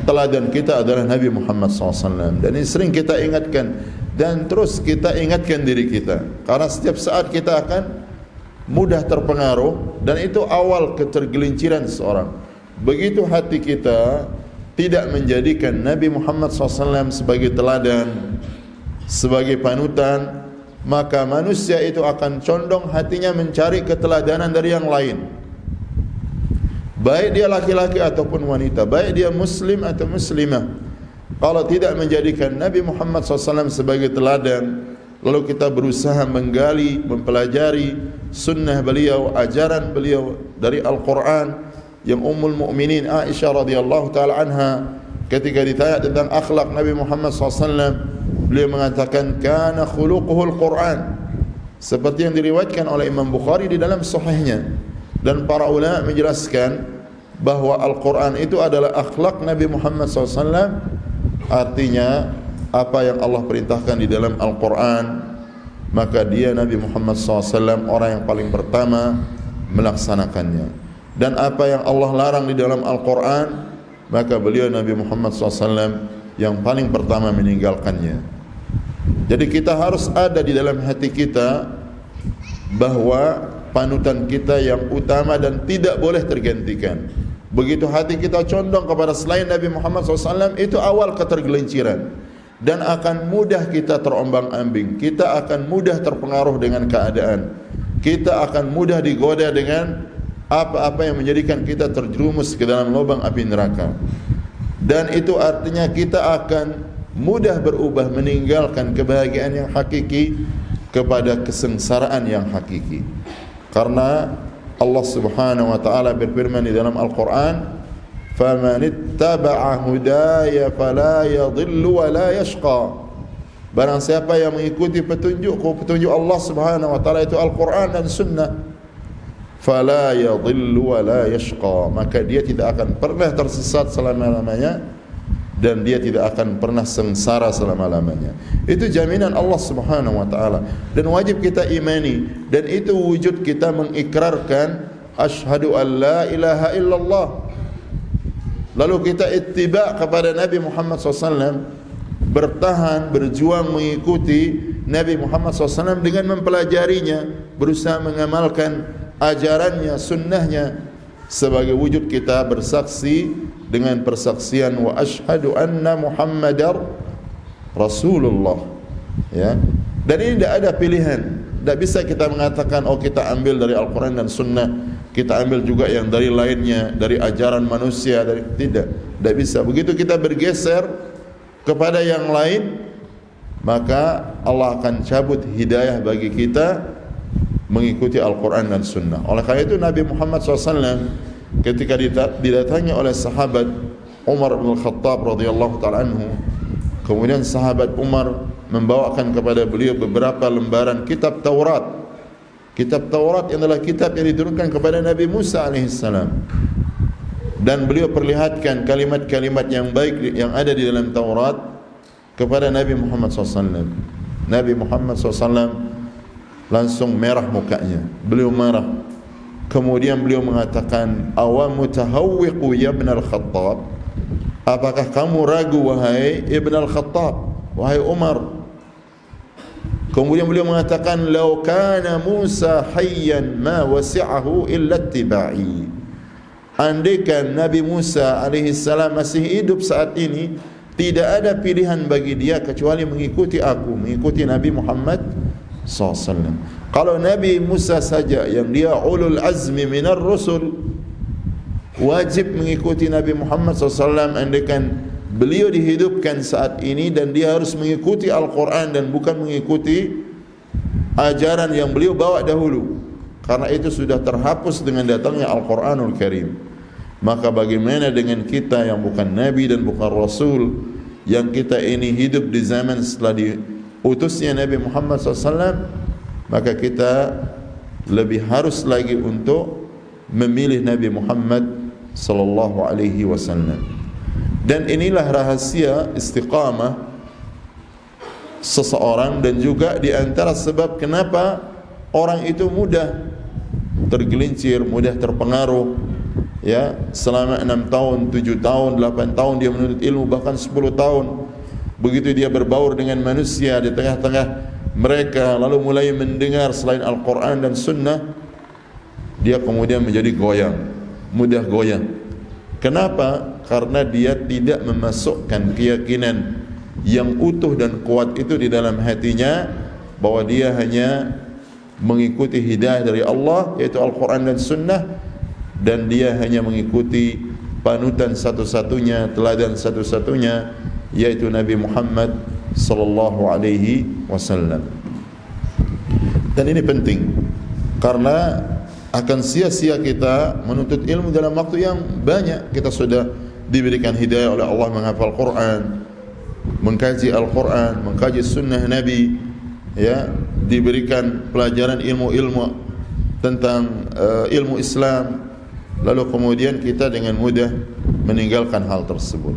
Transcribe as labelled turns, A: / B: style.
A: teladan kita adalah Nabi Muhammad SAW. Dan ini sering kita ingatkan dan terus kita ingatkan diri kita, karena setiap saat kita akan mudah terpengaruh, dan itu awal ketergelinciran seseorang. Begitu hati kita tidak menjadikan Nabi Muhammad SAW sebagai teladan, sebagai panutan, maka manusia itu akan condong hatinya mencari keteladanan dari yang lain, baik dia laki-laki ataupun wanita, baik dia muslim atau muslimah. Kalau tidak menjadikan Nabi Muhammad SAW sebagai teladan, lalu kita berusaha menggali, mempelajari sunnah beliau, ajaran beliau dari Al-Quran, yang Ummul Mukminin Aisyah radhiyallahu taala anha ketika ditanya tentang akhlak Nabi Muhammad SAW, beliau mengatakan kana khuluquhul Quran, seperti yang diriwayatkan oleh Imam Bukhari di dalam sahihnya. Dan para ulama menjelaskan bahwa Al-Quran itu adalah akhlak Nabi Muhammad SAW. Artinya apa yang Allah perintahkan di dalam Al-Quran, maka dia Nabi Muhammad SAW orang yang paling pertama melaksanakannya. Dan apa yang Allah larang di dalam Al-Quran, maka beliau Nabi Muhammad SAW yang paling pertama meninggalkannya. Jadi kita harus ada di dalam hati kita bahwa panutan kita yang utama dan tidak boleh tergantikan. Begitu hati kita condong kepada selain Nabi Muhammad SAW, itu awal ketergelinciran, dan akan mudah kita terombang-ambing. Kita akan mudah terpengaruh dengan keadaan. Kita akan mudah digoda dengan apa-apa yang menjadikan kita terjerumus ke dalam lubang api neraka. Dan itu artinya kita akan mudah berubah, meninggalkan kebahagiaan yang hakiki kepada kesengsaraan yang hakiki. Karena Allah Subhanahu wa taala berfirman di dalam Al-Qur'an, "Faman ittaba'a hudaya fala yadhillu wa la yashqa." Barang siapa yang mengikuti petunjuk Allah Subhanahu wa taala, itu Al-Qur'an dan Sunnah, fala yadhillu wa la yashqa, maka dia tidak akan pernah tersesat selama-lamanya, dan dia tidak akan pernah sengsara selama-lamanya. Itu jaminan Allah Subhanahu wa taala, dan wajib kita imani, dan itu wujud kita mengikrarkan asyhadu an la ilaha illallah. Lalu kita ittiba kepada Nabi Muhammad SAW, bertahan, berjuang mengikuti Nabi Muhammad SAW dengan mempelajarinya, berusaha mengamalkan ajarannya, sunnahnya, sebagai wujud kita bersaksi dengan persaksian wa asyhadu anna Muhammadar Rasulullah. Ya. Dan ini tidak ada pilihan. Tidak bisa kita mengatakan oh kita ambil dari Al-Quran dan Sunnah, kita ambil juga yang dari lainnya, dari ajaran manusia, dari tidak bisa. Begitu kita bergeser kepada yang lain, maka Allah akan cabut hidayah bagi kita mengikuti Al-Quran dan Sunnah. Oleh karena itu Nabi Muhammad SAW ketika didatangi oleh sahabat Umar bin Khattab radhiyallahu ta'ala anhu, kemudian sahabat Umar membawakan kepada beliau beberapa lembaran kitab Taurat. Kitab Taurat adalah kitab yang diturunkan kepada Nabi Musa alaihissalam, dan beliau perlihatkan kalimat-kalimat yang baik yang ada di dalam Taurat kepada Nabi Muhammad SAW. Nabi Muhammad SAW langsung merah mukanya, beliau marah. Kemudian beliau mengatakan, "Awa mutahawwiqu ya Ibn al-Khattab?" Apakah kamu ragu wahai Ibn al-Khattab, wahai Umar? Kemudian beliau mengatakan, "Law kana Musa hayyan ma wasi'ahu illa ittiba'i." Andaikan Nabi Musa alaihi salam masih hidup saat ini, tidak ada pilihan bagi dia kecuali mengikuti aku, mengikuti Nabi Muhammad SAW. Kalau Nabi Musa saja yang dia ulul azmi minar rusul, wajib mengikuti Nabi Muhammad SAW. Andaikan beliau dihidupkan saat ini, dan dia harus mengikuti Al-Quran dan bukan mengikuti ajaran yang beliau bawa dahulu, karena itu sudah terhapus dengan datangnya Al-Quranul Karim. Maka bagaimana dengan kita yang bukan Nabi dan bukan Rasul, yang kita ini hidup di zaman setelah diutusnya Nabi Muhammad SAW? Maka kita lebih harus lagi untuk memilih Nabi Muhammad sallallahu alaihi wasallam. Dan inilah rahasia istiqamah seseorang, dan juga di antara sebab kenapa orang itu mudah tergelincir, mudah terpengaruh ya, selama 6 tahun, 7 tahun, 8 tahun dia menuntut ilmu, bahkan 10 tahun. Begitu dia berbaur dengan manusia di tengah-tengah mereka, lalu mulai mendengar selain Al-Quran dan Sunnah, dia kemudian menjadi goyang, mudah goyang. Kenapa? Karena dia tidak memasukkan keyakinan yang utuh dan kuat itu di dalam hatinya, bahwa dia hanya mengikuti hidayah dari Allah, yaitu Al-Quran dan Sunnah, dan dia hanya mengikuti panutan satu-satunya, teladan satu-satunya, yaitu Nabi Muhammad sallallahu alaihi wasallam. Dan ini penting, karena akan sia-sia kita menuntut ilmu dalam waktu yang banyak. Kita sudah diberikan hidayah oleh Allah menghafal Quran, mengkaji Al-Quran, mengkaji sunnah Nabi, ya, diberikan pelajaran ilmu-ilmu tentang ilmu Islam, lalu kemudian kita dengan mudah meninggalkan hal tersebut.